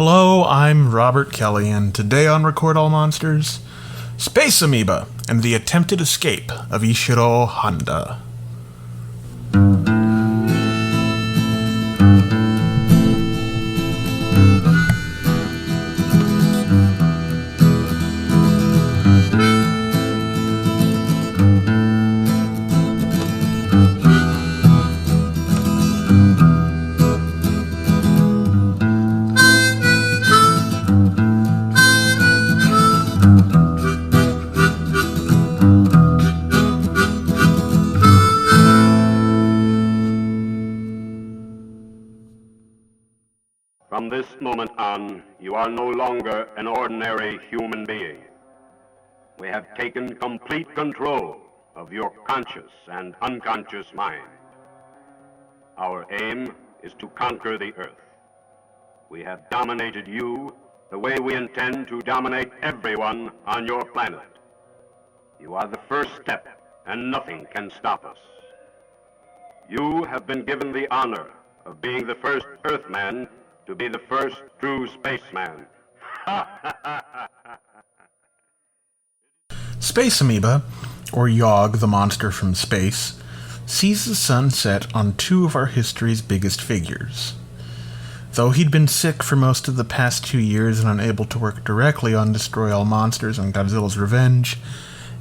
Hello, I'm Robert Kelly, and today on Record All Monsters, Space Amoeba and the attempted escape of Ishiro Honda. From this moment on, you are no longer an ordinary human being. We have taken complete control of your conscious and unconscious mind. Our aim is to conquer the Earth. We have dominated you the way we intend to dominate everyone on your planet. You are the first step, and nothing can stop us. You have been given the honor of being the first Earthman to be the first true spaceman. Space Amoeba, or Yog, the monster from space, sees the sun set on two of our history's biggest figures. Though he'd been sick for most of the past 2 years and unable to work directly on Destroy All Monsters and Godzilla's Revenge,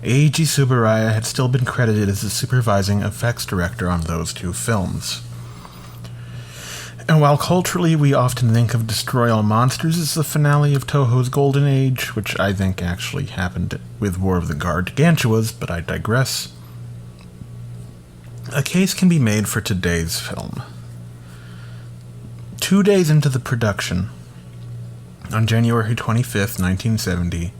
Eiji Tsuburaya had still been credited as the supervising effects director on those two films. And while culturally we often think of Destroy All Monsters as the finale of Toho's golden age, which I think actually happened with War of the Gargantuas, but I digress, a case can be made for today's film. 2 days into the production, on January 25th, 1970,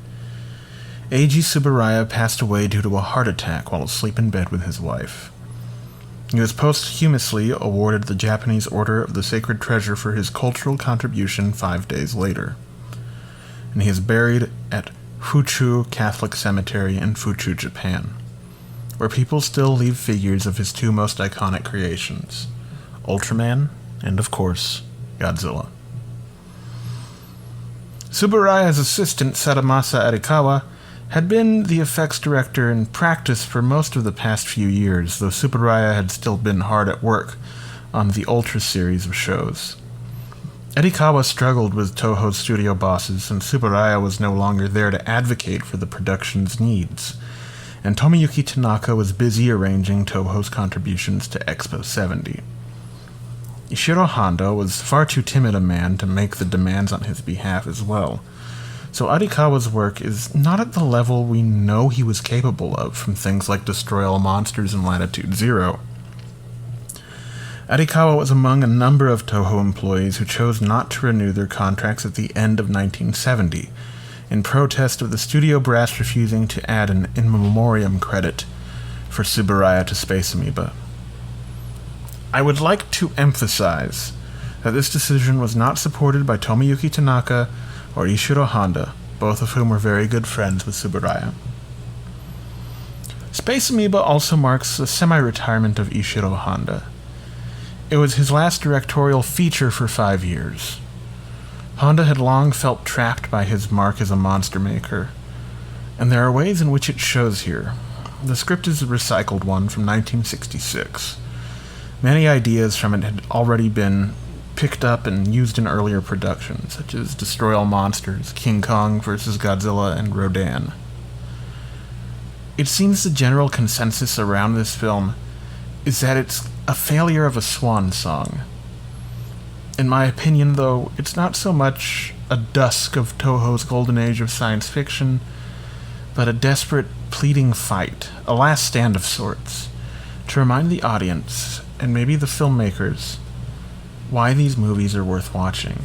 Eiji Tsuburaya passed away due to a heart attack while asleep in bed with his wife. He was posthumously awarded the Japanese Order of the Sacred Treasure for his cultural contribution 5 days later, and he is buried at Fuchu Catholic Cemetery in Fuchu, Japan, where people still leave figures of his two most iconic creations, Ultraman and, of course, Godzilla. Tsuburaya's assistant, Sadamasa Arikawa, had been the effects director in practice for most of the past few years, though Tsuburaya had still been hard at work on the Ultra series of shows. Arikawa struggled with Toho's studio bosses, and Tsuburaya was no longer there to advocate for the production's needs, and Tomiyuki Tanaka was busy arranging Toho's contributions to Expo 70. Ishiro Honda was far too timid a man to make the demands on his behalf as well, so Arikawa's work is not at the level we know he was capable of from things like Destroy All Monsters and Latitude Zero. Arikawa was among a number of Toho employees who chose not to renew their contracts at the end of 1970, in protest of the studio brass refusing to add an in memoriam credit for Tsuburaya to Space Amoeba. I would like to emphasize that this decision was not supported by Tomiyuki Tanaka or Ishiro Honda, both of whom were very good friends with Tsuburaya. Space Amoeba also marks the semi-retirement of Ishiro Honda. It was his last directorial feature for 5 years. Honda had long felt trapped by his mark as a monster maker, and there are ways in which it shows here. The script is a recycled one from 1966. Many ideas from it had already been picked up and used in earlier productions, such as Destroy All Monsters, King Kong vs. Godzilla, and Rodan. It seems the general consensus around this film is that it's a failure of a swan song. In my opinion, though, it's not so much a dusk of Toho's golden age of science fiction, but a desperate, pleading fight, a last stand of sorts, to remind the audience, and maybe the filmmakers, why these movies are worth watching.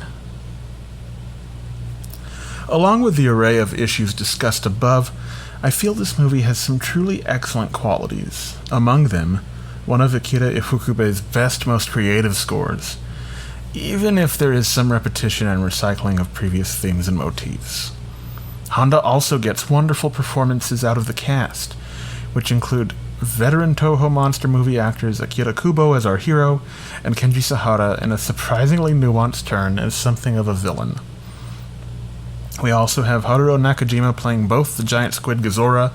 Along with the array of issues discussed above, I feel this movie has some truly excellent qualities. Among them, one of Akira Ifukube's best, most creative scores, even if there is some repetition and recycling of previous themes and motifs. Honda also gets wonderful performances out of the cast, which include veteran Toho monster movie actors Akira Kubo as our hero, and Kenji Sahara in a surprisingly nuanced turn as something of a villain. We also have Haruo Nakajima playing both the giant squid Gazora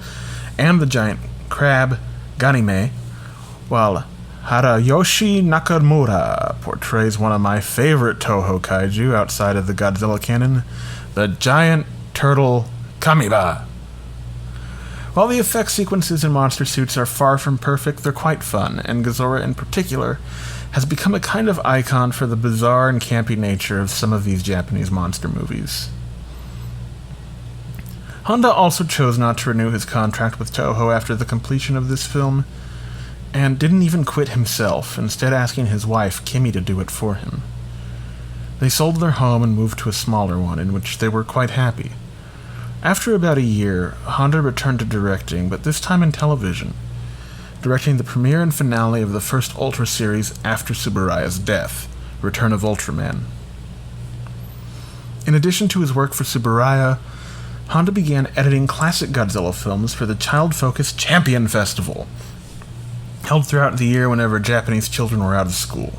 and the giant crab Ganime, while Harayoshi Nakamura portrays one of my favorite Toho kaiju outside of the Godzilla canon, the giant turtle Kamiba. While the effect sequences in monster suits are far from perfect, they're quite fun, and Gazora in particular has become a kind of icon for the bizarre and campy nature of some of these Japanese monster movies. Honda also chose not to renew his contract with Toho after the completion of this film, and didn't even quit himself, instead asking his wife, Kimi, to do it for him. They sold their home and moved to a smaller one, in which they were quite happy. After about a year, Honda returned to directing, but this time in television, directing the premiere and finale of the first Ultra series after Tsuburaya's death, Return of Ultraman. In addition to his work for Tsuburaya, Honda began editing classic Godzilla films for the child-focused Champion Festival, held throughout the year whenever Japanese children were out of school.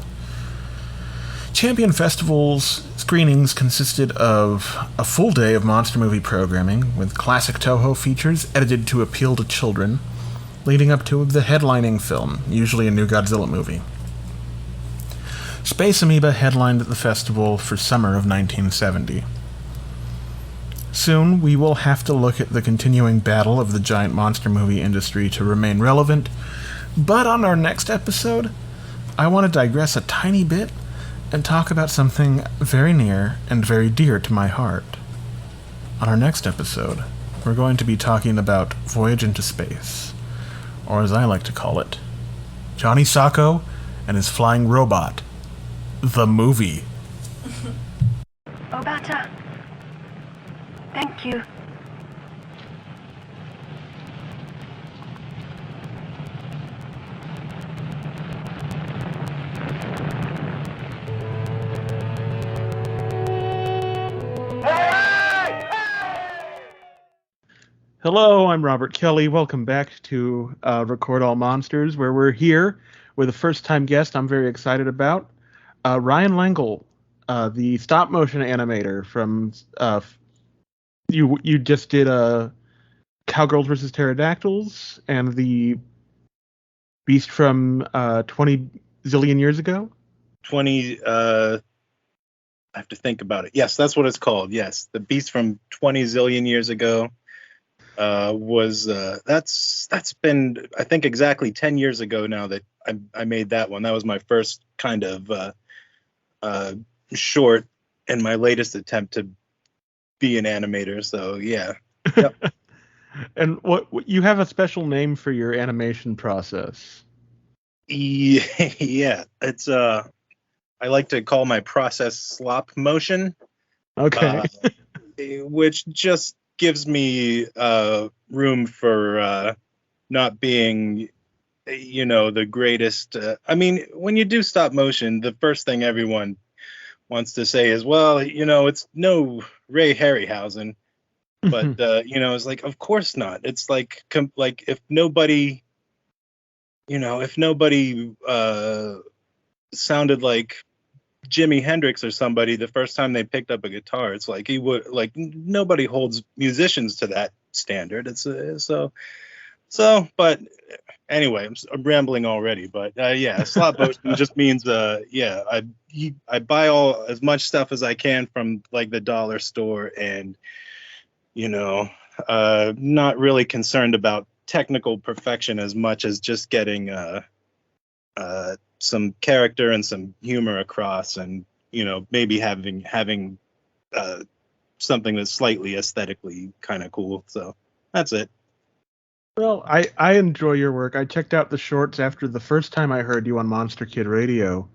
Champion Festival's screenings consisted of a full day of monster movie programming, with classic Toho features edited to appeal to children, leading up to the headlining film, usually a new Godzilla movie. Space Amoeba headlined the festival for summer of 1970. Soon, we will have to look at the continuing battle of the giant monster movie industry to remain relevant, but on our next episode, I want to digress a tiny bit and talk about something very near and very dear to my heart. On our next episode, we're going to be talking about Voyage into Space, or as I like to call it, Johnny Sacco and his flying robot, the movie. Obata, thank you. Hello, I'm Robert Kelly. Welcome back to Record All Monsters, where we're here with a first-time guest I'm very excited about, Ryan Lengyel, the stop-motion animator from... you just did Cowgirls vs. Pterodactyls and the Beast from 20 zillion years ago? 20... I have to think about it. Yes, that's what it's called. Yes, the Beast from 20 zillion years ago. That's been, I think, exactly 10 years ago now that I made that one. That was my first kind of short and my latest attempt to be an animator. So yeah. Yep. And what you have a special name for your animation process? Yeah, it's I like to call my process slop motion. Okay. Which just gives me room for not being, the greatest. I mean, when you do stop motion, the first thing everyone wants to say is, well, it's no Ray Harryhausen. But, it's like, of course not. It's like if nobody sounded like Jimi Hendrix or somebody the first time they picked up a guitar, it's like nobody holds musicians to that standard. It's but anyway, I'm rambling already. But slop motion just means I buy as much stuff as I can from like the dollar store, and not really concerned about technical perfection as much as just getting some character and some humor across, and maybe having something that's slightly aesthetically kind of cool. So that's it. Well, I enjoy your work. I checked out the shorts after the first time I heard you on Monster Kid Radio.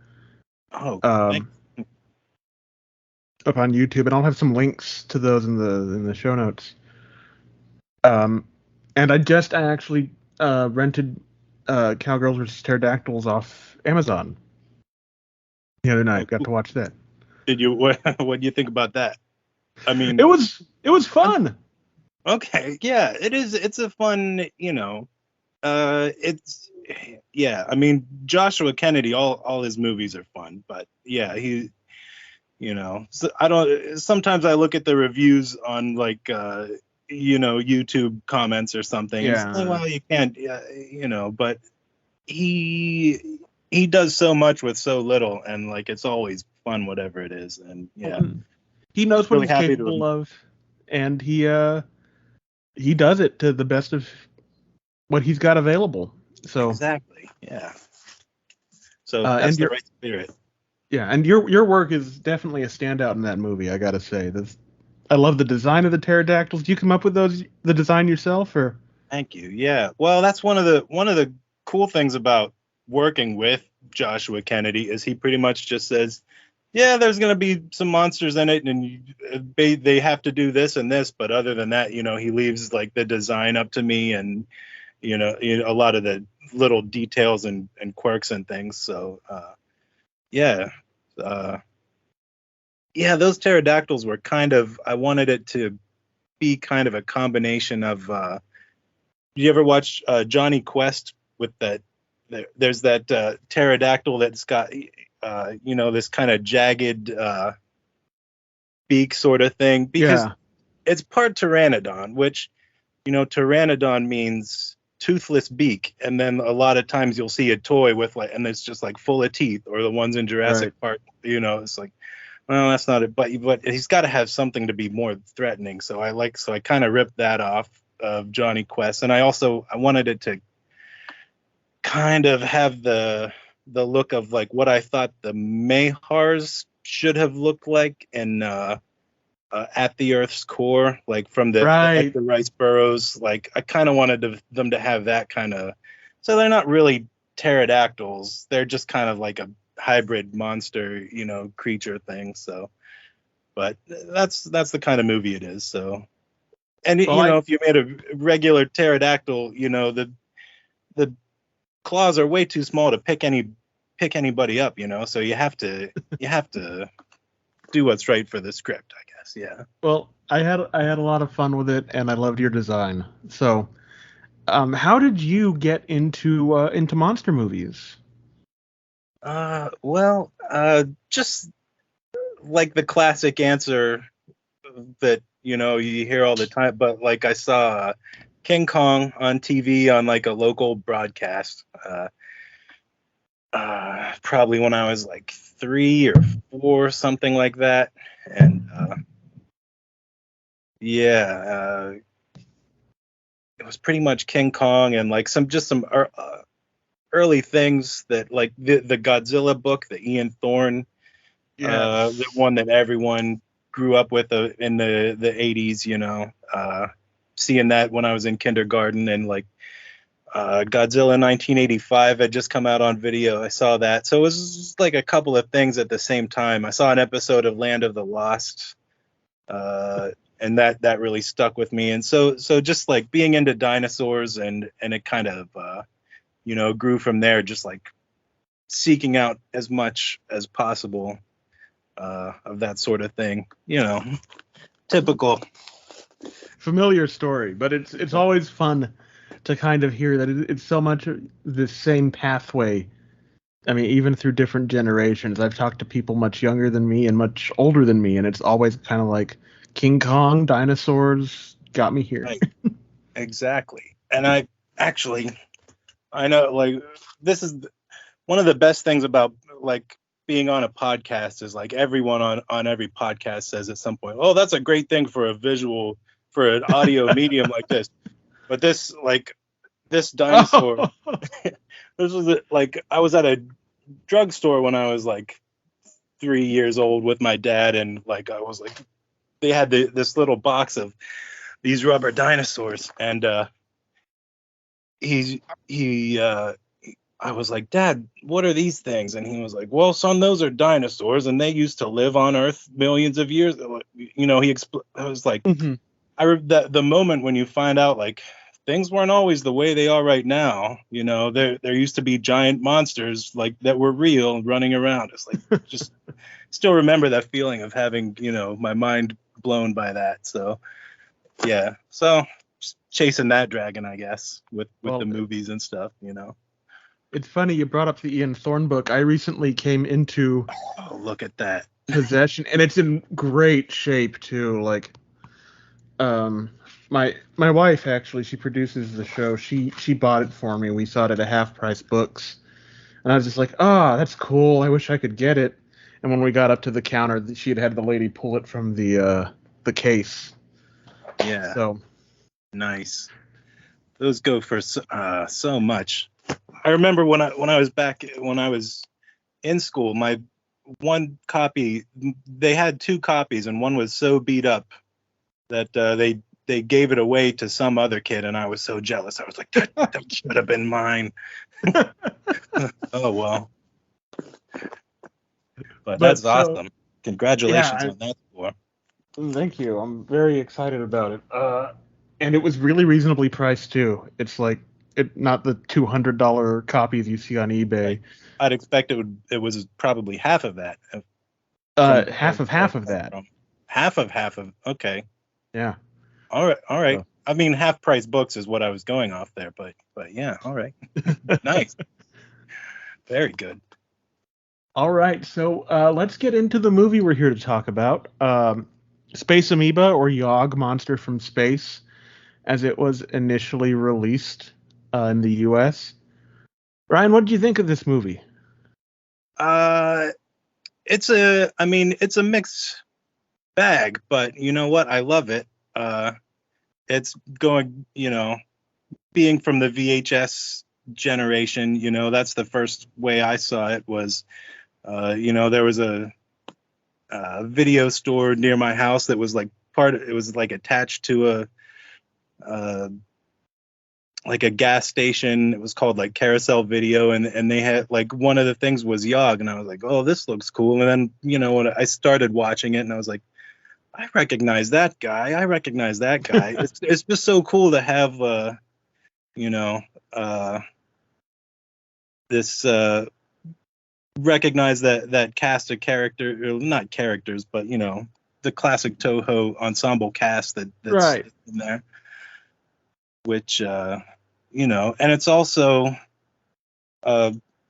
Oh, up on YouTube, and I'll have some links to those in the show notes. And I actually rented Cowgirls vs. Pterodactyls off Amazon the other night. Got to watch that. Did you? What do you think about that? I mean, it was fun. Okay, yeah, it is. It's a fun, it's I mean, Joshua Kennedy, all his movies are fun, but yeah, he, So I don't. Sometimes I look at the reviews on like YouTube comments or something, and it's like, Yeah. well, you can't, but he does so much with so little, and like it's always fun, whatever it is, and yeah, He knows what really he's happy capable to. of, and he does it to the best of what he's got available. So Exactly, yeah. So and that's the your right spirit. yeah, and your work is definitely a standout in that movie. I gotta say, I love the design of the pterodactyls. Do you come up with the design yourself, or? Thank you. Yeah. Well, that's one of the cool things about working with Joshua Kennedy is he pretty much just says, "Yeah, there's going to be some monsters in it, and they have to do this and this, but other than that, he leaves like the design up to me, and a lot of the little details and quirks and things." So, yeah, uh, yeah, those pterodactyls were I wanted it to be kind of a combination of. You ever watch Johnny Quest with that? There's that pterodactyl that's got, this kind of jagged beak sort of thing, because Yeah, it's part pteranodon, which, pteranodon means toothless beak, and then a lot of times you'll see a toy with like, and it's just like full of teeth, or the ones in right. Jurassic Park, it's like, well, that's not it, but he's got to have something to be more threatening. So I kind of ripped that off of Johnny Quest, and I wanted it to kind of have the look of like what I thought the Mahars should have looked like in At the Earth's Core, like from the Right. Edgar Rice Burroughs. Like I kind of wanted them to have that kind of. So they're not really pterodactyls; they're just kind of like a hybrid monster, creature thing. So, but that's the kind of movie it is. So, and Well, if you made a regular pterodactyl, the claws are way too small to pick anybody up, so you have to do what's right for the script, I guess. Yeah. I had a lot of fun with it, and I loved your design. So, how did you get into monster movies? Well, just like the classic answer that you hear all the time, but like I saw King Kong on TV on like a local broadcast, probably when I was like 3 or 4, something like that, and yeah, it was pretty much King Kong and like some early things that like the Godzilla book, the Ian Thorne, the Yes. one that everyone grew up with in the 80s, seeing that when I was in kindergarten, and like Godzilla 1985 had just come out on video. I saw that. So it was just like a couple of things at the same time. I saw an episode of Land of the Lost, and that really stuck with me. And so just like being into dinosaurs, and it kind of grew from there, just like seeking out as much as possible of that sort of thing. Typical. Familiar story, but it's always fun to kind of hear that it's so much the same pathway. I mean, even through different generations. I've talked to people much younger than me and much older than me, and it's always kind of like King Kong, dinosaurs got me here. Right. Exactly. And I know, like, this is one of the best things about like being on a podcast is like everyone on every podcast says at some point, "Oh, that's a great thing for an audio medium like this." But this dinosaur, this was like I was at a drugstore when I was like 3 years old with my dad, and like I was like, they had this little box of these rubber dinosaurs, and he I was like, "Dad, what are these things?" And he was like, "Well, son, those are dinosaurs, and they used to live on Earth millions of years." I was like, Mhm. the moment when you find out like things weren't always the way they are right now. There used to be giant monsters like that were real running around. It's like just still remember that feeling of having my mind blown by that. So yeah, so just chasing that dragon, I guess, with the Well, movies and stuff. it's funny you brought up the Ian Thorne book. I recently came into Oh, look at that. possession, and it's in great shape too. Like, um, my wife actually, she produces the show. She bought it for me. We saw it at a Half Price Books, and I was just like, "Ah, that's cool. I wish I could get it." And when we got up to the counter, she had the lady pull it from the case. Yeah, So nice. Those go for so much. I remember when I was in school, my one copy, they had two copies, and one was so beat up that they gave it away to some other kid, and I was so jealous. I was like, that should have been mine. Oh well, but that's awesome. Congratulations yeah, on that score. thank you. I'm very excited about it. And it was really reasonably priced too. It's like not the $200 copies you see on eBay. I'd expect it was probably half of that. From Half of where half of that. from. Half of okay. Yeah. All right. So. I mean, half price books is what I was going off there, but yeah, all right. Nice. Very good. All right. So let's get into the movie we're here to talk about. Space Amoeba, or Yog Monster from Space, as it was initially released in the U.S. Ryan, what did you think of this movie? It's a mixed bag, but you know what? I love it. It's going, being from the VHS generation, that's the first way I saw it was, there was a video store near my house that was it was like attached to like a gas station. It was called like Carousel Video, and they had like one of the things was Yog, and I was like, oh, this looks cool. And then when I started watching it, and I was like, I recognize that guy. I recognize that guy. It's just so cool to have this recognize that cast of not characters, but the classic Toho ensemble cast that's Right. in there, which and it's also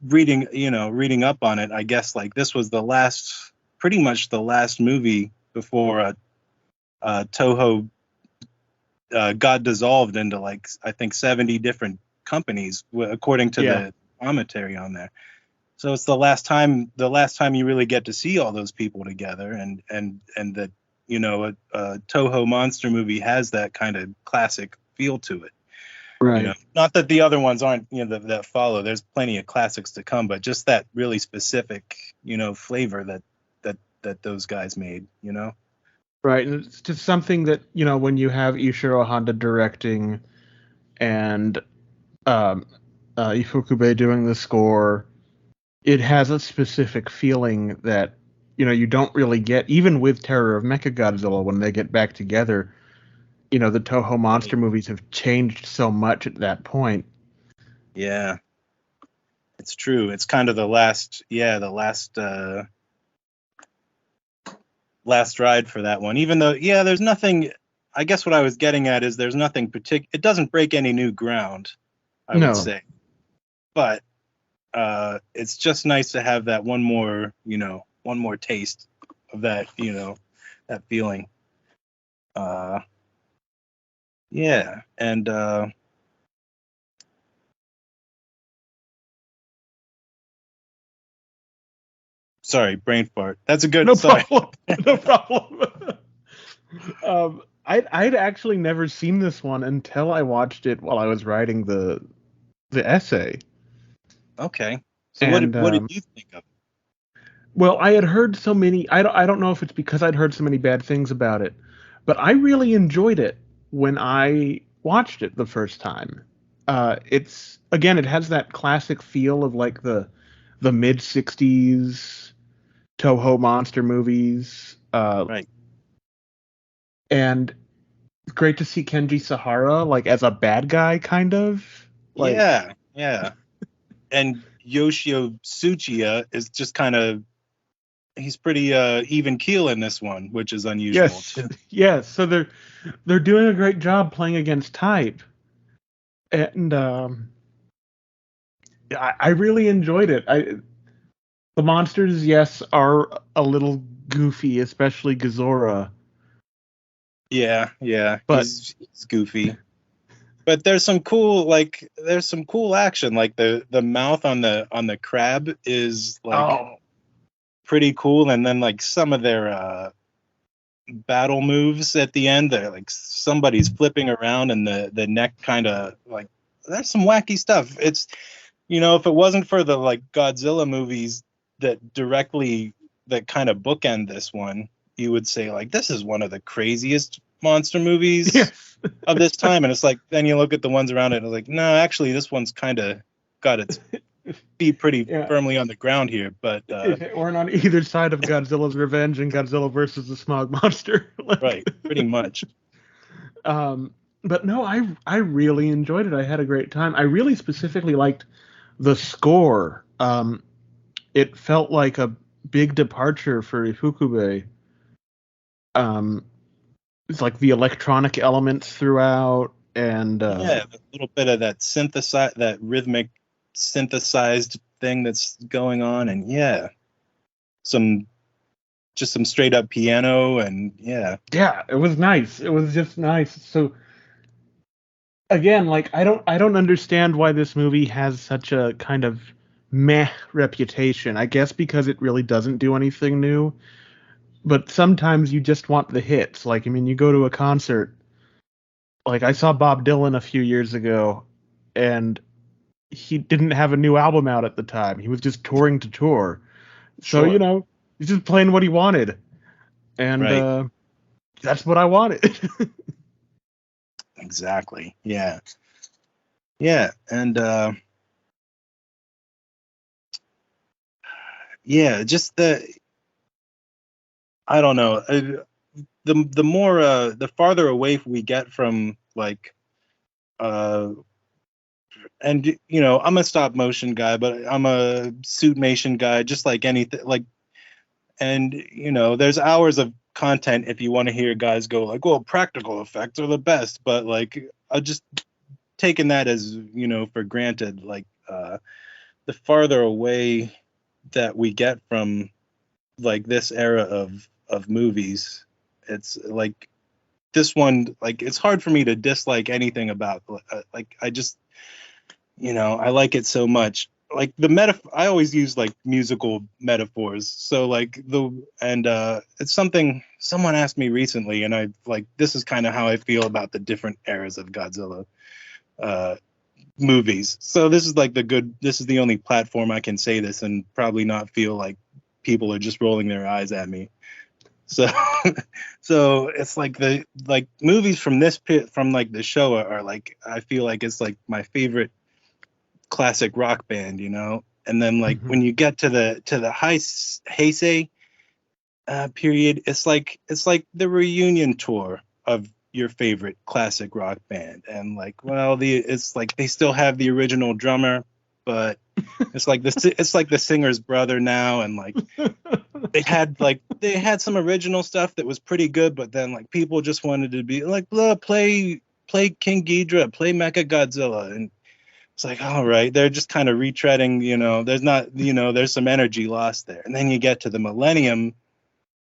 reading up on it, I guess like this was pretty much the last movie before Toho got dissolved into like I think 70 different companies according to the commentary on there. So it's the last time you really get to see all those people together, and that a Toho monster movie has that kind of classic feel to it. Right. Not that the other ones aren't, that follow. There's plenty of classics to come, but just that really specific, flavor that those guys made, Right. And it's just something that, when you have Ishiro Honda directing and Ifukube doing the score, it has a specific feeling that, you don't really get, even with Terror of Mechagodzilla, when they get back together. The Toho monster movies have changed so much at that point. Yeah, it's true. It's kind of the last ride for that one. Even though, there's nothing. I guess what I was getting at is there's nothing particular. It doesn't break any new ground, I would say. But it's just nice to have that one more taste of that, that feeling. Yeah, and sorry, brain fart. That's a good. No sorry. problem. No problem. I'd actually never seen this one until I watched it while I was writing the essay. Okay. So what did you think of it? Well, I had heard so many. I don't know if it's because I'd heard so many bad things about it, but I really enjoyed it when I watched it the first time. It has that classic feel of like the mid '60s Toho monster movies. Right. And it's great to see Kenji Sahara like as a bad guy, kind of. Like, yeah. And Yoshio Tsuchiya is just kind of, he's pretty even keel in this one, which is unusual too. Yes. So they're doing a great job playing against type, and I really enjoyed it. The monsters, yes, are a little goofy, especially Gazora. Yeah, But he's goofy. But there's some cool action. Like the mouth on the crab is like oh, pretty cool, and then like some of their battle moves at the end, they're like somebody's flipping around and the neck kind of like that's some wacky stuff. It's if it wasn't for the like Godzilla movies that kind of bookend this one, you would say like this is one of the craziest monster movies yes. of this time. And it's like then you look at the ones around it and it's like, no, actually this one's kind of got its feet pretty Yeah. firmly on the ground here. But If it weren't on either side of Godzilla's Revenge and Godzilla versus the Smog Monster. right, pretty much. Um, but no, I really enjoyed it. I had a great time. I really specifically liked the score. It felt like a big departure for Ifukube. It's like the electronic elements throughout, and Yeah, a little bit of that rhythmic synthesized thing that's going on, and yeah, some straight up piano, and yeah, it was nice. It was just nice. So again, like I don't understand why this movie has such a kind of meh reputation. I guess because it really doesn't do anything new. But sometimes you just want the hits. Like, I mean, you go to a concert. Like, I saw Bob Dylan a few years ago, and he didn't have a new album out at the time. He was just touring to tour. So, sure, he's just playing what he wanted. And right, that's what I wanted. exactly, yeah, and yeah, just I don't know, the more the farther away we get from like and I'm a stop motion guy, but I'm a suitmation guy, just like anything. Like, and there's hours of content if you want to hear guys go like, "Well, practical effects are the best," but like, I just taking that as for granted. Like, the farther away that we get from like this era of movies, it's like this one. Like, it's hard for me to dislike anything about. Like, I just I like it so much. Like I always use like musical metaphors. So like it's something someone asked me recently, and I like this is kind of how I feel about the different eras of Godzilla uh, movies. So this is like this is the only platform I can say this and probably not feel like people are just rolling their eyes at me. So so it's like the like movies from from like the show are like I feel like it's like my favorite classic rock band, and then like when you get to the Heisei period, it's like the reunion tour of your favorite classic rock band, and like it's like they still have the original drummer, but it's like the singer's brother now, and like they had some original stuff that was pretty good, but then like people just wanted to be like play King Ghidorah, play Mecha Godzilla, and it's like, all right, they're just kind of retreading, there's not, there's some energy lost there. And then you get to the Millennium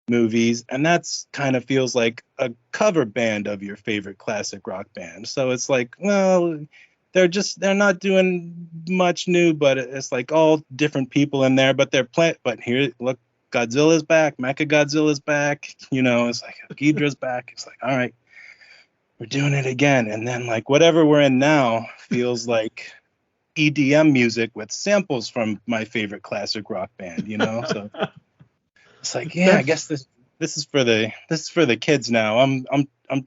movies, and that's kind of feels like a cover band of your favorite classic rock band. So it's like, well, they're not doing much new, but it's like all different people in there, but but here, look, Godzilla's back, Mecha Godzilla's back, it's like Ghidorah's back. It's like, all right, we're doing it again. And then like whatever we're in now feels like EDM music with samples from my favorite classic rock band, So it's like, yeah, I guess this is for the kids now. I'm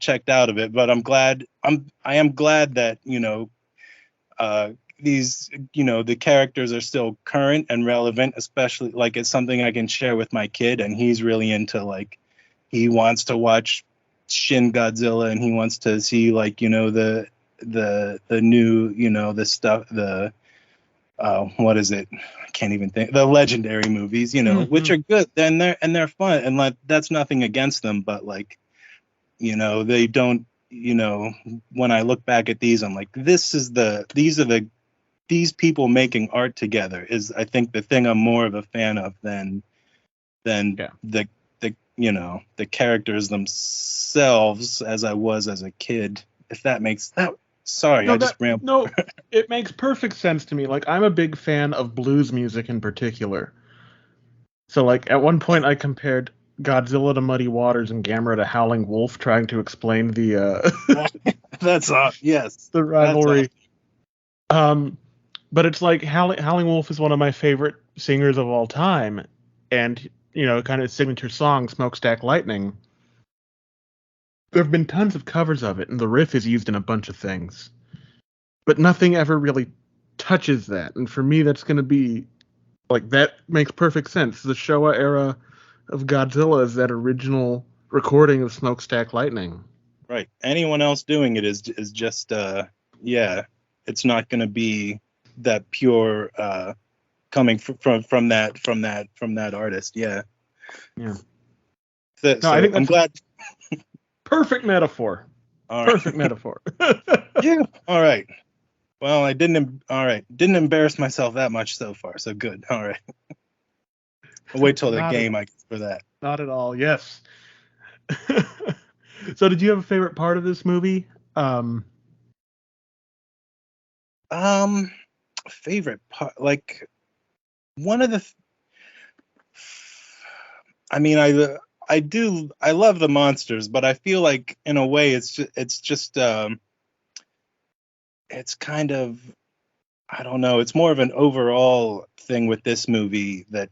checked out of it, but I am glad that, these, the characters are still current and relevant, especially like it's something I can share with my kid, and he's really into like he wants to watch Shin Godzilla, and he wants to see like the new the stuff what is it, I can't even think, the legendary movies which are good, and they're fun, and like that's nothing against them, but like they don't when I look back at these, I'm like these people making art together is I think the thing I'm more of a fan of than Yeah. the the characters themselves as I was as a kid. If that makes that. Sorry, No, I just rambled. no, it makes perfect sense to me. Like, I'm a big fan of blues music in particular. So, like, at one point I compared Godzilla to Muddy Waters and Gamera to Howling Wolf, trying to explain the That's yes. the rivalry. But it's like Howling Wolf is one of my favorite singers of all time, and kind of signature song, Smokestack Lightning. There have been tons of covers of it, and the riff is used in a bunch of things, but nothing ever really touches that. And for me, that's going to be like, that makes perfect sense. The Showa era of Godzilla is that original recording of Smokestack Lightning. Right. Anyone else doing it is just it's not going to be that pure coming from that artist. Yeah. Yeah. So I think I'm glad. Perfect metaphor. All right. Perfect metaphor. Yeah. All right. Well, I didn't embarrass myself that much so far. So good. All right. I'll wait till the game, I guess, for that. Not at all. Yes. So, did you have a favorite part of this movie? Favorite part, like one of the. I mean, I love the monsters, but I feel like in a way it's just it's kind of, I don't know, it's more of an overall thing with this movie that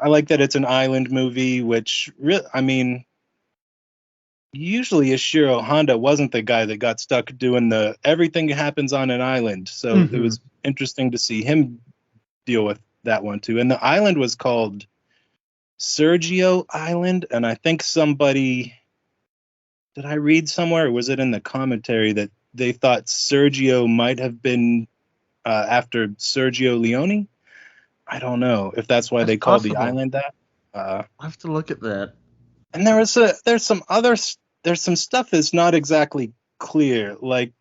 I like that it's an island movie, which I mean, usually Ishiro Honda wasn't the guy that got stuck doing everything happens on an island. So It was interesting to see him deal with that one too. And the island was called Sergio Island, and I think did I read somewhere, or was it in the commentary, that they thought Sergio might have been after Sergio Leone? I don't know if that's why they called the island that. I'll have to look at that. And there's some stuff that's not exactly clear, like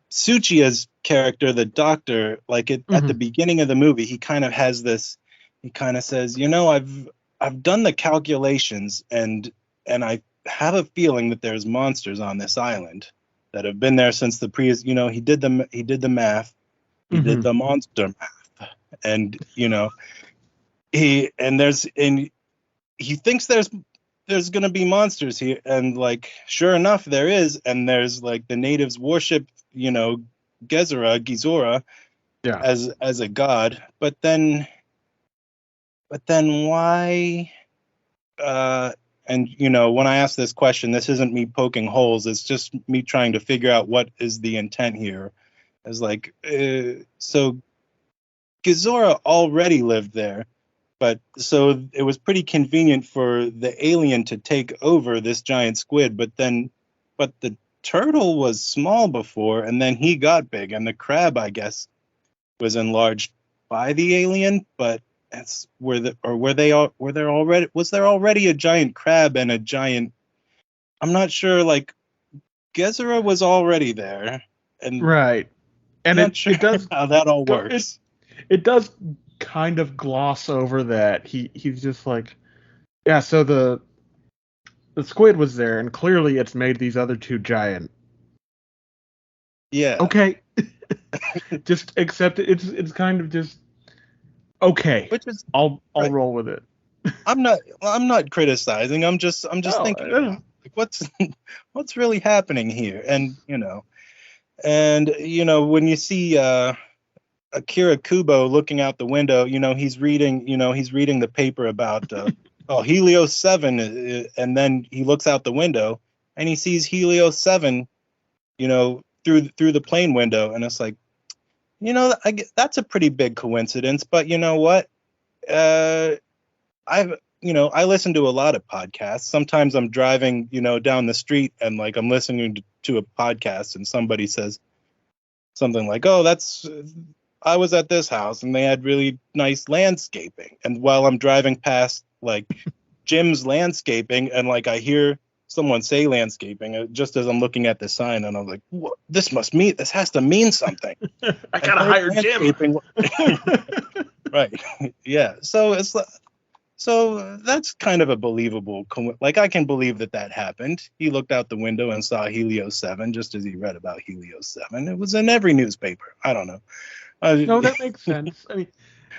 Tsuchiya's character, the doctor, like at the beginning of the movie, he kind of has this. He kind of says, I've done the calculations, and I have a feeling that there's monsters on this island that have been there since the previous. He did the math, he did the monster math, and he thinks there's going to be monsters here, and like sure enough there is, and there's like the natives worship Gezora as a god, but then why and when I ask this question, this isn't me poking holes, it's just me trying to figure out what is the intent here. Is like so Gezora already lived there, but so it was pretty convenient for the alien to take over this giant squid, but the turtle was small before, and then he got big, and the crab, I guess, was enlarged by the alien. But was there already a giant crab and a giant? I'm not sure. Like Gezora was already there, and right, and it does how that all works. It does kind of gloss over that. He's just like, yeah. So the squid was there, and clearly it's made these other two giant. Yeah. Okay. Just accept it. It's kind of just okay. Which is I'll roll with it. I'm not criticizing. I'm just thinking about, like, what's really happening here, and when you see Akira Kubo looking out the window, he's reading the paper about Helios 7, and then he looks out the window and he sees Helios 7, through the plane window, and it's like, that's a pretty big coincidence. But you know what? I listen to a lot of podcasts. Sometimes I'm driving, down the street, and like I'm listening to a podcast, and somebody says something like, "Oh, I was at this house and they had really nice landscaping." And while I'm driving past like Jim's landscaping, and like I hear someone say landscaping just as I'm looking at the sign, and I'm like, what? This has to mean something. I gotta hire Jim. Right. Yeah. So that's kind of a believable. Like, I can believe that happened. He looked out the window and saw Helios 7, just as he read about Helios 7. It was in every newspaper. I don't know. No, that makes sense. I mean,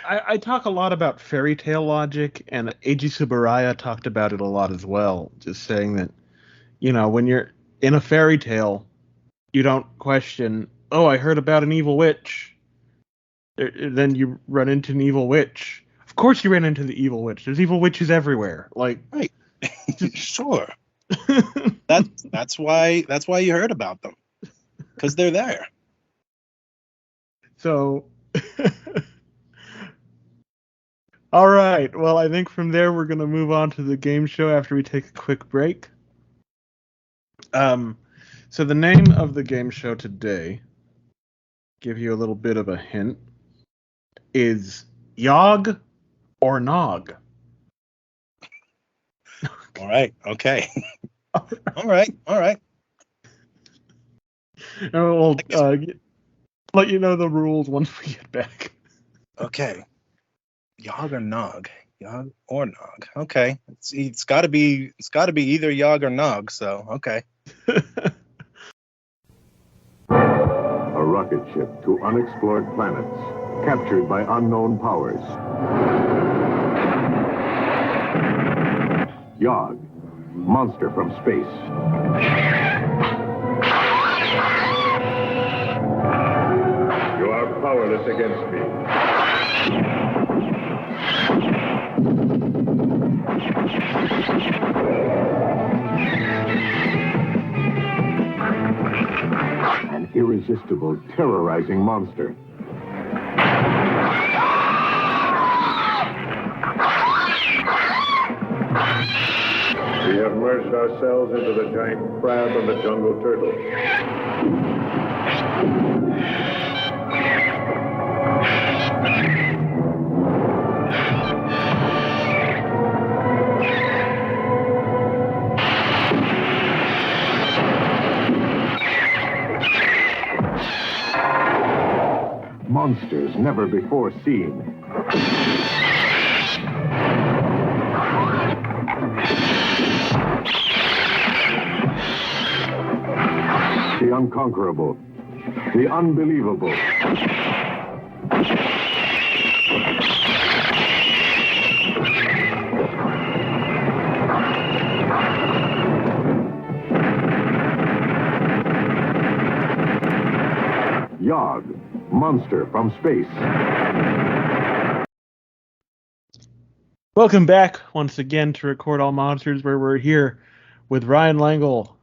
I talk a lot about fairy tale logic, and Eiji Tsuburaya talked about it a lot as well. Just saying that, when you're in a fairy tale, you don't question, oh, I heard about an evil witch. Then you run into an evil witch. Of course you ran into the evil witch. There's evil witches everywhere. Like, right. Sure. That's why you heard about them. Because they're there. So, all right. Well, I think from there we're going to move on to the game show after we take a quick break. So the name of the game show today, give you a little bit of a hint, is Yog or Nog. All right. Okay. All right. And we'll let you know the rules once we get back. Okay. Yog or Nog. Yog or Nog. Okay. It's got to be either Yog or Nog. So okay. A rocket ship to unexplored planets, captured by unknown powers. Yog, monster from space. You are powerless against me. An irresistible, terrorizing monster. We have merged ourselves into the giant crab and the jungle turtle. Monsters never before seen. The unconquerable. The unbelievable. Yog, monster from space. Welcome back once again to Record All Monsters, where we're here with Ryan Lengyel,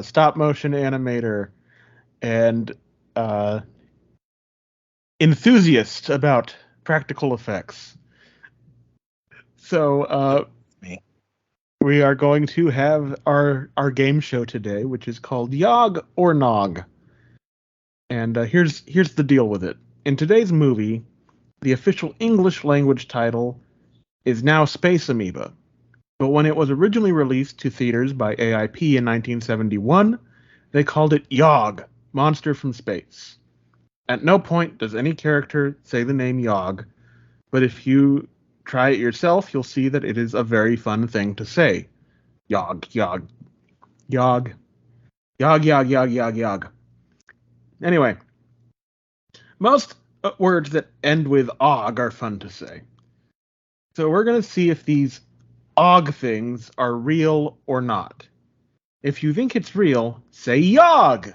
stop motion animator and enthusiast about practical effects. So we are going to have our game show today, which is called Yog or Nog. And here's the deal with it. In today's movie, the official English language title is now Space Amoeba. But when it was originally released to theaters by AIP in 1971, they called it Yog, Monster from Space. At no point does any character say the name Yog, but if you try it yourself, you'll see that it is a very fun thing to say. Yog, Yog, Yog, Yog, Yog, Yog, Yog, Yog. Anyway, most words that end with og are fun to say. So we're going to see if these og things are real or not. If you think it's real, say Yog.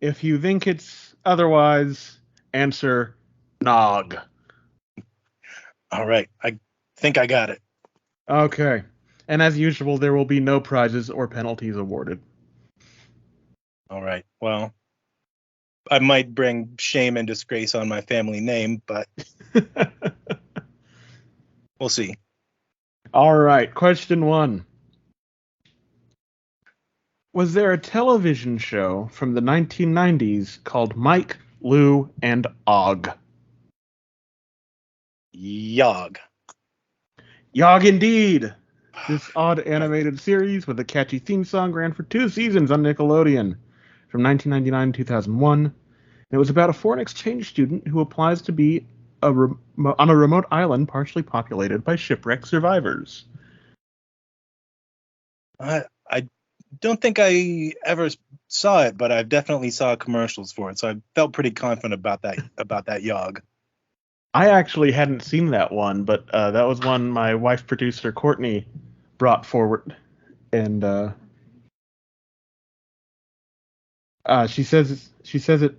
If you think it's otherwise, answer Nog. All right. I think I got it. Okay. And as usual, there will be no prizes or penalties awarded. All right. Well, I might bring shame and disgrace on my family name, but we'll see. All right. Question 1. Was there a television show from the 1990s called Mike, Lou, and Og? Yog. Yog indeed. This odd animated series with a catchy theme song ran for 2 seasons on Nickelodeon, from 1999 to 2001. It was about a foreign exchange student who applies to be on a remote island partially populated by shipwreck survivors. I don't think I ever saw it, but I definitely saw commercials for it, so I felt pretty confident about that Yog. I actually hadn't seen that one, but that was one my wife producer Courtney brought forward, and she says it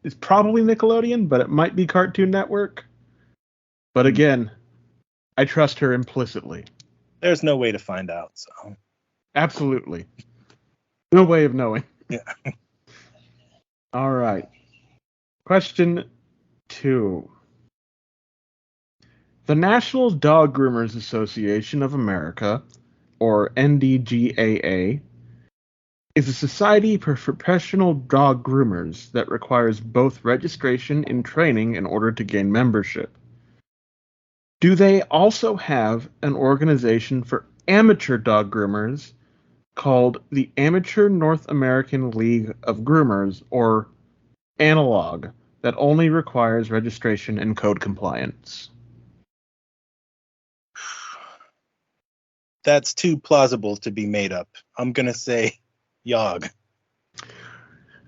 is probably Nickelodeon, but it might be Cartoon Network. But again, I trust her implicitly. There's no way to find out, so. Absolutely. No way of knowing. Yeah. All right. Question 2. The National Dog Groomers Association of America, or NDGAA, is a society for professional dog groomers that requires both registration and training in order to gain membership. Do they also have an organization for amateur dog groomers called the Amateur North American League of Groomers, or ANALOG, that only requires registration and code compliance? That's too plausible to be made up. I'm going to say Yog.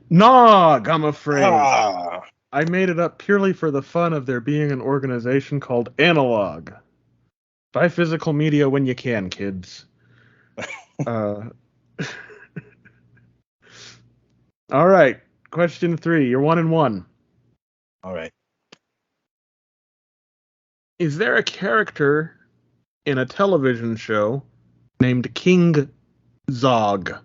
Nog, I'm afraid. Ah. I made it up purely for the fun of there being an organization called Analog. Buy physical media when you can, kids. All right. Question 3. You're 1-1. All right. Is there a character in a television show named King Zog?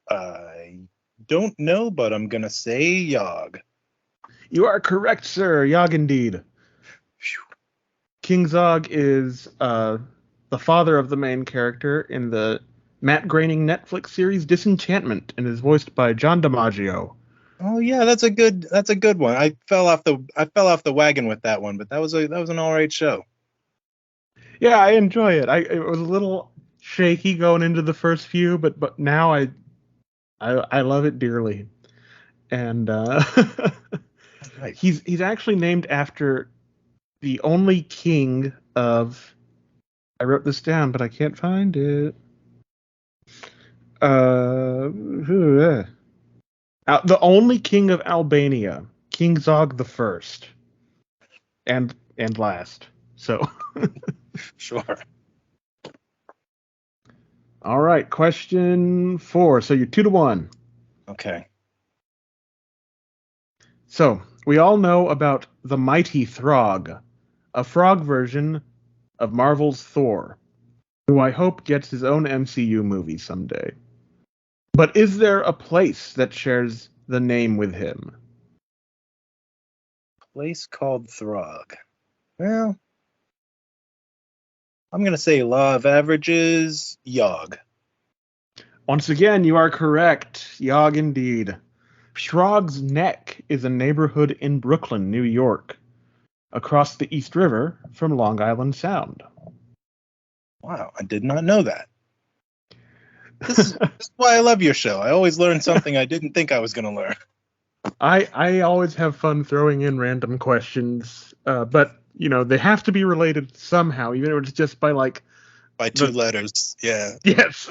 I don't know, but I'm going to say Yog. You are correct, sir. Yog indeed. King Zog is the father of the main character in the Matt Groening Netflix series Disenchantment, and is voiced by John DiMaggio. Oh yeah, that's a good one. I fell off the wagon with that one, but that was an all right show. Yeah, I enjoy it. It was a little shaky going into the first few, but now I love it dearly. And Right. he's actually named after the only king of, I wrote this down, but I can't find it. The only king of Albania, King Zog the First, and last. So, Sure. all right, question 4. So you're 2-1. Okay. So we all know about the mighty Throg, a frog version of Marvel's Thor, who I hope gets his own MCU movie someday. But is there a place that shares the name with him? Place called Throg. Well, I'm going to say law of averages, Yog. Once again, you are correct. Yog indeed. Throg's Neck is a neighborhood in Brooklyn, New York, across the East River from Long Island Sound. Wow, I did not know that. This is why I love your show. I always learn something I didn't think I was going to learn. I always have fun throwing in random questions, but they have to be related somehow, even if it's just by two letters. Yeah. Yes.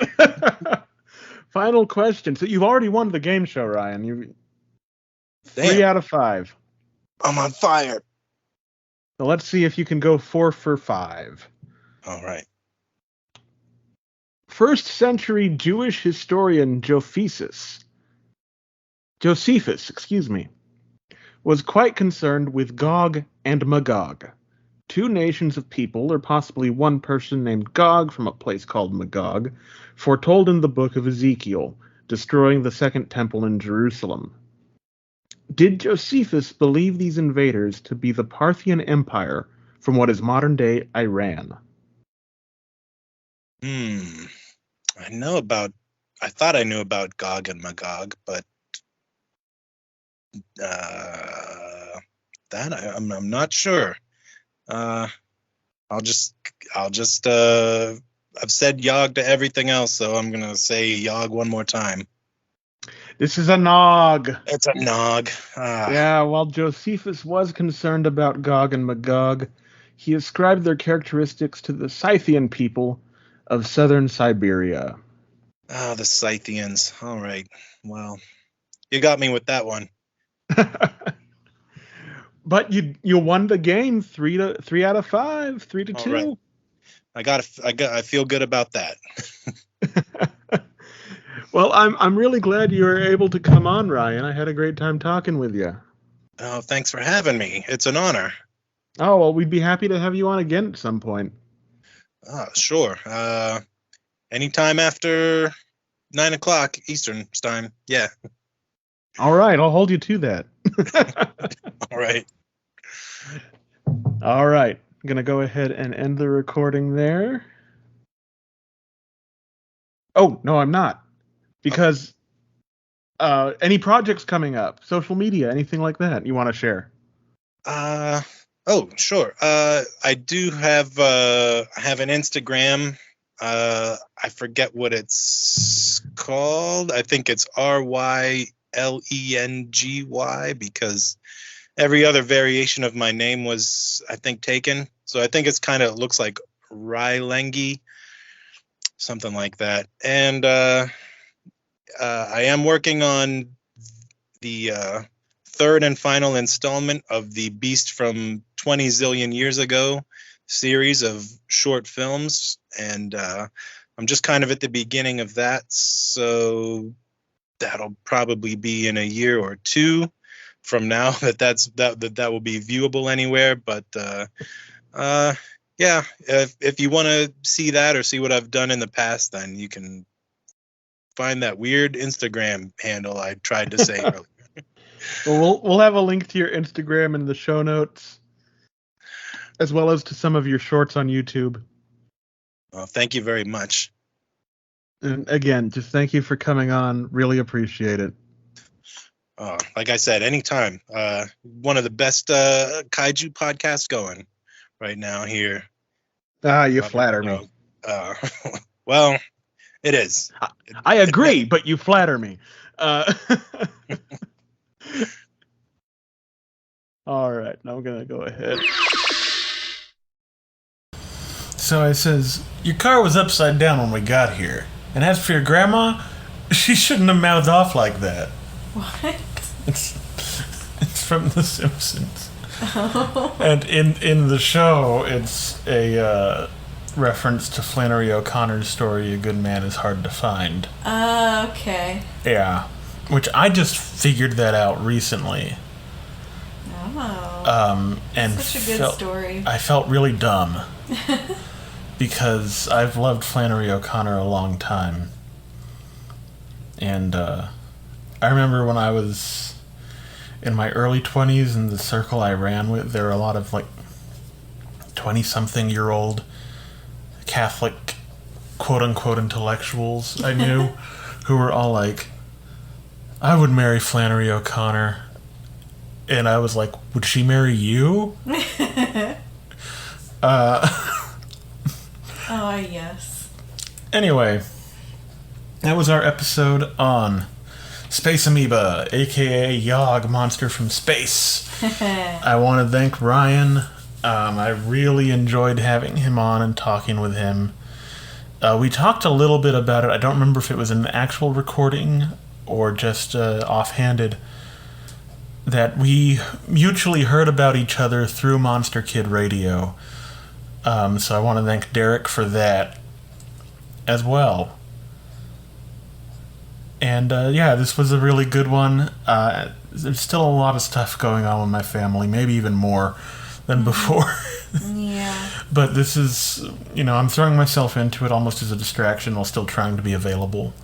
Final question. So you've already won the game show, Ryan. You 3 out of 5. I'm on fire. So let's see if you can go 4 for 5. All right. First century Jewish historian Josephus, was quite concerned with Gog and Magog, 2 nations of people, or possibly one person named Gog from a place called Magog, foretold in the book of Ezekiel, destroying the Second Temple in Jerusalem. Did Josephus believe these invaders to be the Parthian Empire from what is modern-day Iran? I thought I knew about Gog and Magog, but that I'm not sure. Uh, I'll just I've said Yog to everything else, so I'm gonna say Yog one more time. This is a Nog. It's a Nog. Yeah, while Josephus was concerned about Gog and Magog, he ascribed their characteristics to the Scythian people of southern Siberia. The Scythians. All right. Well, you got me with that one. But you won the game 3 out of 5, 3-2. Right. I feel good about that. Well, I'm really glad you were able to come on, Ryan. I had a great time talking with you. Oh, thanks for having me. It's an honor. Oh, well, we'd be happy to have you on again at some point. Sure. Anytime after 9 o'clock Eastern time. Yeah. All right, I'll hold you to that. All right. All right. I'm going to go ahead and end the recording there. Oh, no, I'm not. Because any projects coming up, social media, anything like that you want to share? Oh, sure. I do have I have an Instagram. I forget what it's called. I think it's RYLENGY because every other variation of my name was, I think, taken. So I think it's kind of looks like Rylengi, something like that. And I am working on the third and final installment of the Beast from 20 Zillion Years Ago series of short films. And I'm just kind of at the beginning of that. So that'll probably be in a year or two from now that will be viewable anywhere. But yeah, if you want to see that or see what I've done in the past, then you can find that weird Instagram handle I tried to say earlier. Well, we'll have a link to your Instagram in the show notes, as well as to some of your shorts on YouTube. Well, thank you very much. And again, just thank you for coming on. Really appreciate it. Like I said, anytime. One of the best kaiju podcasts going right now here. You flatter me. Well, it is. I agree, but you flatter me. All right, now I'm going to go ahead. So I says, your car was upside down when we got here. And as for your grandma, she shouldn't have mouthed off like that. What? It's from The Simpsons. Oh. And in the show, it's a reference to Flannery O'Connor's story, A Good Man is Hard to Find. Okay. Yeah. Which I just figured that out recently. Oh. And such a good story. I felt really dumb. Because I've loved Flannery O'Connor a long time. And I remember when I was in my early 20s in the circle I ran with, there were a lot of like 20-something-year-old Catholic quote-unquote intellectuals I knew who were all like, I would marry Flannery O'Connor. And I was like, would she marry you? Yes. Anyway, that was our episode on Space Amoeba, aka Yog, monster from space. I want to thank Ryan. I really enjoyed having him on and talking with him. We talked a little bit about it. I don't remember if it was an actual recording or just offhanded. That we mutually heard about each other through Monster Kid Radio. So I want to thank Derek for that as well. And yeah, this was a really good one. There's still a lot of stuff going on with my family, maybe even more than before. Yeah. But this is, I'm throwing myself into it almost as a distraction while still trying to be available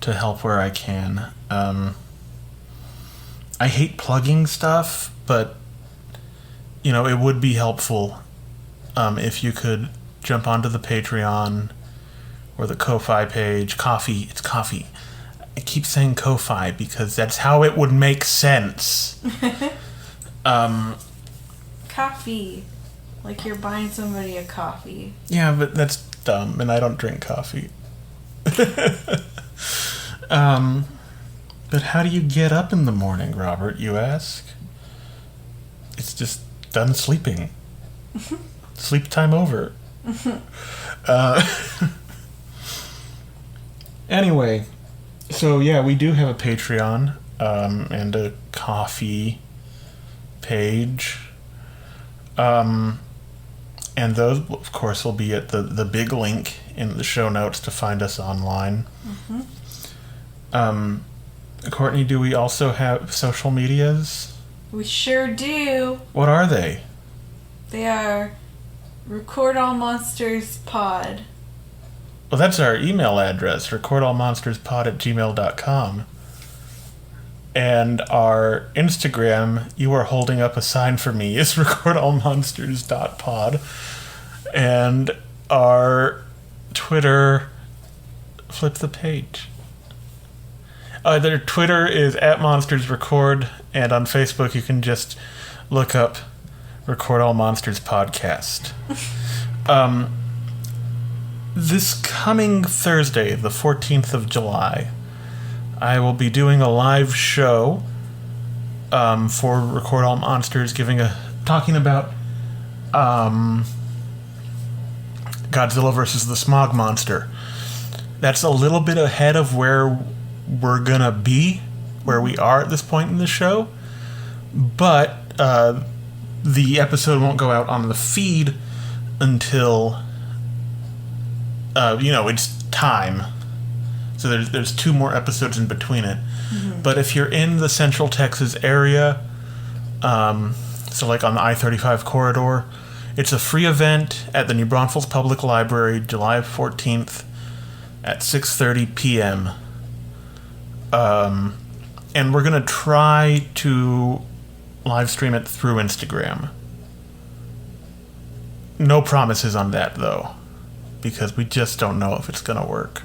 to help where I can. I hate plugging stuff, but, it would be helpful if you could jump onto the Patreon or the Ko-Fi page. It's Coffee. I keep saying Ko-Fi because that's how it would make sense. Coffee. Like you're buying somebody a coffee. Yeah, but that's dumb, and I don't drink coffee. But how do you get up in the morning, Robert, you ask? It's just done sleeping. Sleep time over. Anyway, so yeah, we do have a Patreon and a coffee page. And those, of course, will be at the big link in the show notes to find us online. Courtney, do we also have social medias? We sure do. What are they? They are Record All Monsters Pod. Well, that's our email address, recordallmonsterspod@gmail.com. And our Instagram, you are holding up a sign for me, is recordallmonsters.pod. And our Twitter, flip the page. Their Twitter is @MonstersRecord, and on Facebook you can just look up Record All Monsters Podcast. This coming Thursday, the 14th of July, I will be doing a live show for Record All Monsters, talking about Godzilla vs. the Smog Monster. That's a little bit ahead of where we're gonna be, where we are at this point in the show, but the episode won't go out on the feed until it's time. So there's 2 more episodes in between it. But if you're in the Central Texas area, so like on the I-35 corridor, it's a free event at the New Braunfels Public Library, July 14th at 6:30 p.m. And we're going to try to live stream it through Instagram. No promises on that, though, because we just don't know if it's going to work.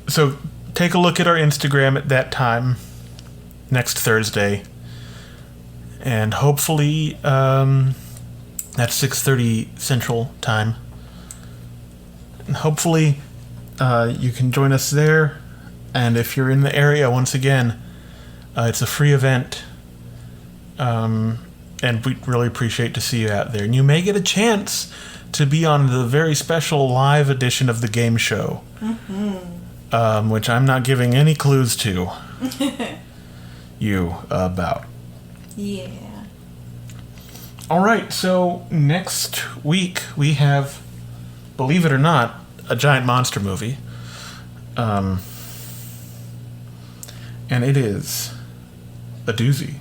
So take a look at our Instagram at that time, next Thursday. And hopefully that's 6:30 Central Time. And hopefully you can join us there. And if you're in the area, once again, it's a free event. And we'd really appreciate to see you out there. And you may get a chance to be on the very special live edition of the game show. Which I'm not giving any clues to you about. Yeah. Alright, so next week we have, believe it or not, a giant monster movie. And it is a doozy.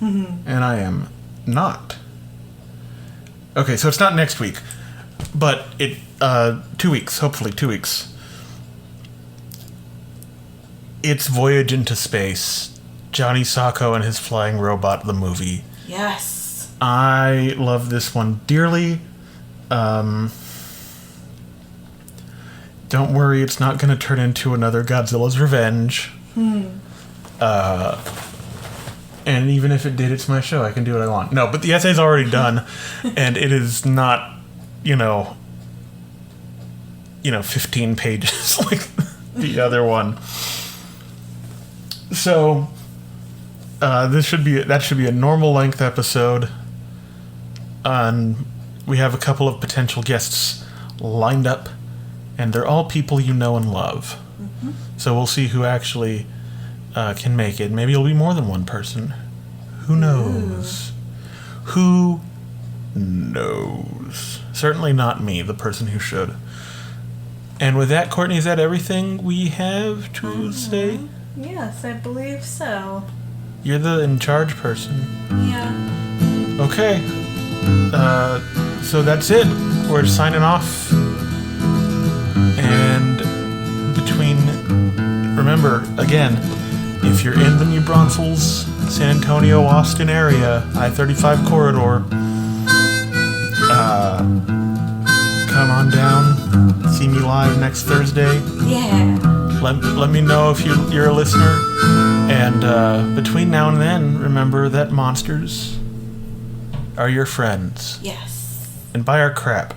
And I am not. Okay, so it's not next week, but 2 weeks, hopefully 2 weeks. It's Voyage into Space. Johnny Sacco and His Flying Robot, the movie. Yes. I love this one dearly. Don't worry, it's not going to turn into another Godzilla's Revenge. And even if it did, it's my show. I can do what I want. No, but the essay's already done, and it is not, 15 pages like the other one. So, that should be a normal length episode. And we have a couple of potential guests lined up, and they're all people you know and love. So we'll see who actually can make it. Maybe it'll be more than one person. Who knows? Who knows? Certainly not me, the person who should. And with that, Courtney, is that everything we have to say? Yes, I believe so. You're the in charge person. Yeah. Okay. So that's it. We're signing off. And remember, again, if you're in the New Braunfels, San Antonio, Austin area, I-35 corridor, come on down, see me live next Thursday. Yeah. Let me know if you're a listener. And between now and then, remember that monsters are your friends. Yes. And buy our crap.